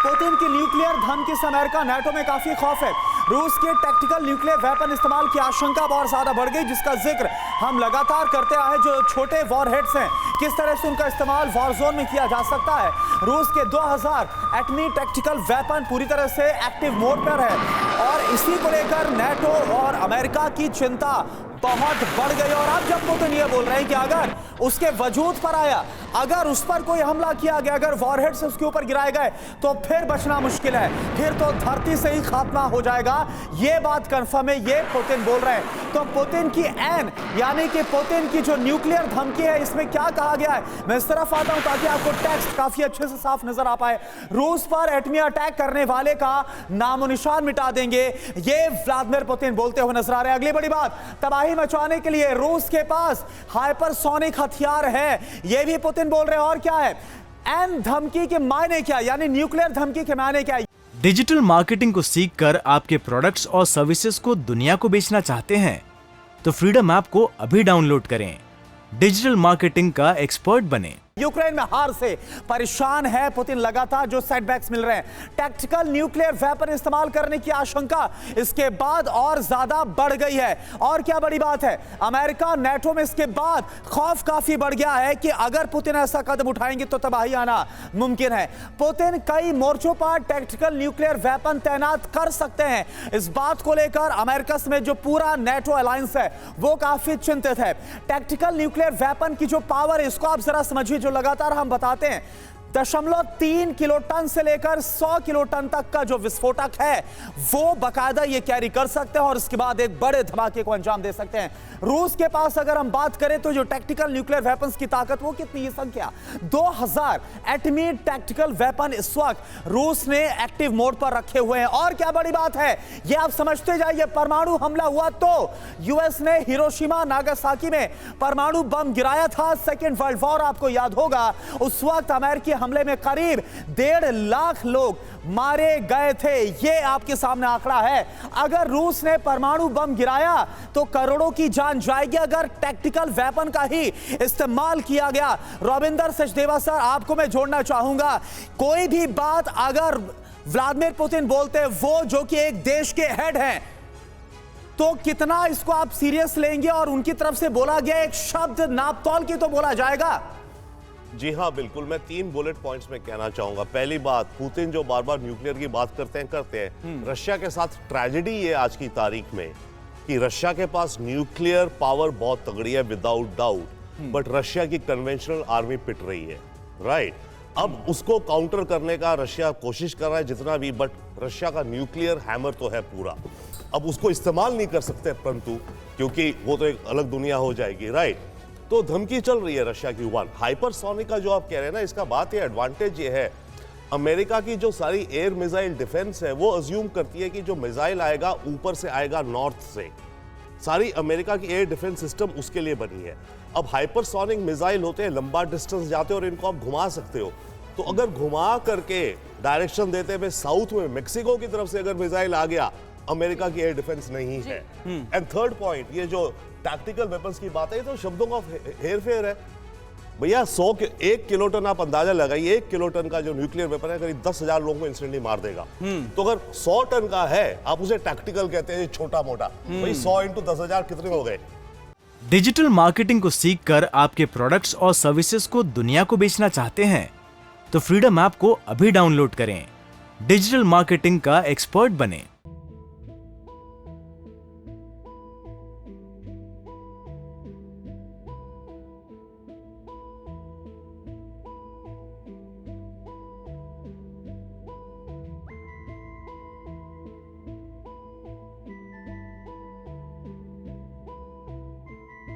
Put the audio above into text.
Putin की nuclear धमकी से अमेरिका नेटो में काफी खौफ है। रूस के टैक्टिकल न्यूक्लियर वेपन इस्तेमाल की आशंका बहुत ज्यादा बढ़ गई, जिसका जिक्र हम लगातार करते आए। जो छोटे वॉरहेड्स हैं, किस तरह से उनका इस्तेमाल वॉर जोन में किया जा सकता है। रूस के 2000 एटमी टैक्टिकल वेपन पूरी तरह से एक्टिव मोड पर है और इसी को लेकर नेटो और अमेरिका की चिंता बहुत बढ़ गई। और अब जब पुतिन ये बोल रहे हैं कि अगर उसके वजूद पर आया, अगर उस पर कोई हमला किया गया, अगर वॉरहेड से उसके ऊपर गिराए गए तो फिर बचना मुश्किल है, फिर तो धरती से ही खात्मा हो जाएगा। ये बात कंफर्म है, ये पुतिन बोल रहे हैं। तो पुतिन की एन यानी कि पुतिन की जो न्यूक्लियर धमकी है, इसमें क्या कहा गया है, मैं इस तरफ आता हूं ताकि आपको टेक्स्ट काफी अच्छे से साफ नजर आ पाए। रूस पर एटमी अटैक करने वाले का नामो निशान मिटा देंगे, ये व्लादिमीर पुतिन बोलते हुए नजर आ रहे हैं। अगली बड़ी बात, तबाही मचाने के लिए रूस के पास हाइपरसोनिक हथियार है, यह भी पुतिन बोल रहे हैं। और क्या है एन धमकी के मायने क्या, यानी न्यूक्लियर धमकी के मायने क्या? डिजिटल मार्केटिंग को सीखकर आपके प्रोडक्ट्स और सर्विसेज को दुनिया को बेचना चाहते हैं तो फ्रीडम ऐप को अभी डाउनलोड करें। डिजिटल मार्केटिंग का एक्सपर्ट बने। यूक्रेन में हार से परेशान है पुतिन, लगातार जो सेटबैक्स मिल रहे हैं, टैक्टिकल न्यूक्लियर वेपन इस्तेमाल करने की आशंका इसके बाद और ज्यादा बढ़ गई है। और क्या बड़ी बात है, अमेरिका नेटो में इसके बाद खौफ काफी बढ़ गया है कि अगर पुतिन ऐसा कदम उठाएंगे तो तबाही आना मुमकिन है। पुतिन कई मोर्चों पर टैक्टिकल न्यूक्लियर वेपन तैनात कर सकते हैं। इस बात को लेकर अमेरिका में जो पूरा नेटो अलायंस है वो काफी चिंतित है। टैक्टिकल न्यूक्लियर वेपन की जो पावर है, इसको आप जरा समझिए। जो लगातार हम बताते हैं 0.3 किलोटन से लेकर 100 किलोटन तक का जो विस्फोटक है वो बकायदा ये कैरी कर सकते हैं और इसके बाद एक बड़े धमाके को अंजाम दे सकते हैं। रूस के पास अगर हम बात करें तो जो टैक्टिकल न्यूक्लियर वेपन्स की ताकत वो कितनी है, संख्या 2000 एटमी टैक्टिकल वेपन इस वक्त रूस ने एक्टिव मोड पर रखे हुए हैं। और क्या बड़ी बात है, ये आप समझते जाइए, परमाणु हमला हुआ तो यूएस ने हिरोशिमा नागासाकी में परमाणु बम गिराया था। सेकेंड वर्ल्ड वॉर आपको याद होगा, उस वक्त अमेरिकी हमले में करीब 1.5 लाख लोग मारे गए थे। ये आपके सामने आंकड़ा है। अगर रूस ने परमाणु बम गिराया तो करोड़ों की जान जाएगी अगर टैक्टिकल वेपन का ही इस्तेमाल किया गया। रविंदर सचदेवा सर, आपको मैं जोड़ना चाहूंगा, कोई भी बात अगर व्लादिमीर पुतिन बोलते हैं, वो जो कि एक देश के हेड हैं, तो कितना इसको आप सीरियस लेंगे? और उनकी तरफ से बोला गया एक शब्द नापतौल की तो बोला जाएगा। जी हाँ, बिल्कुल। मैं 3 बुलेट पॉइंट्स में कहना चाहूंगा। पहली बात, पुतिन जो बार बार न्यूक्लियर की बात करते हैं रशिया के साथ ट्रेजेडी ये आज की तारीख में कि रशिया के पास न्यूक्लियर पावर बहुत तगड़ी है विदाउट डाउट, बट रशिया की कन्वेंशनल आर्मी पिट रही है, राइट। अब उसको काउंटर करने का रशिया कोशिश कर रहा है जितना भी, बट रशिया का न्यूक्लियर हैमर तो है पूरा। अब उसको इस्तेमाल नहीं कर सकते परंतु, क्योंकि वो तो एक अलग दुनिया हो जाएगी, राइट। तो धमकी चल रही है रशिया की। हाइपरसोनिक का जो आप कह रहे हैं ना, इसका बात ये एडवांटेज ये है, अमेरिका की जो सारी एयर मिसाइल डिफेंस है वो अज्यूम करती है कि जो मिसाइल आएगा ऊपर से आएगा, नॉर्थ से। सारी अमेरिका की एयर डिफेंस सिस्टम उसके लिए बनी है। अब हाइपरसोनिक मिसाइल होते हैं, लंबा डिस्टेंस जाते हैं और इनको आप घुमा सकते हो। तो अगर घुमा करके डायरेक्शन देते हुए साउथ में मेक्सिको की तरफ से अगर मिसाइल आ गया, अमेरिका की एयर डिफेंस नहीं है। एंड थर्ड पॉइंट, ये जो टैक्टिकल वेपन्स की बात है, तो शब्दों का हेर फेर है भैया। 1 किलोटन आप अंदाजा लगाइए, 1 किलोटन का जो न्यूक्लियर वेपन है करीब 10,000 लोगों को इंस्टेंटली मार देगा। तो अगर 100 टन का है, आप उसे टैक्टिकल कहते हैं, छोटा मोटा, भाई 100 × 10,000 कितने हो गए? डिजिटल मार्केटिंग को सीखकर आपके प्रोडक्ट्स और सर्विसेज को दुनिया को बेचना चाहते हैं तो फ्रीडम ऐप को अभी डाउनलोड करें। डिजिटल मार्केटिंग का एक्सपर्ट बने।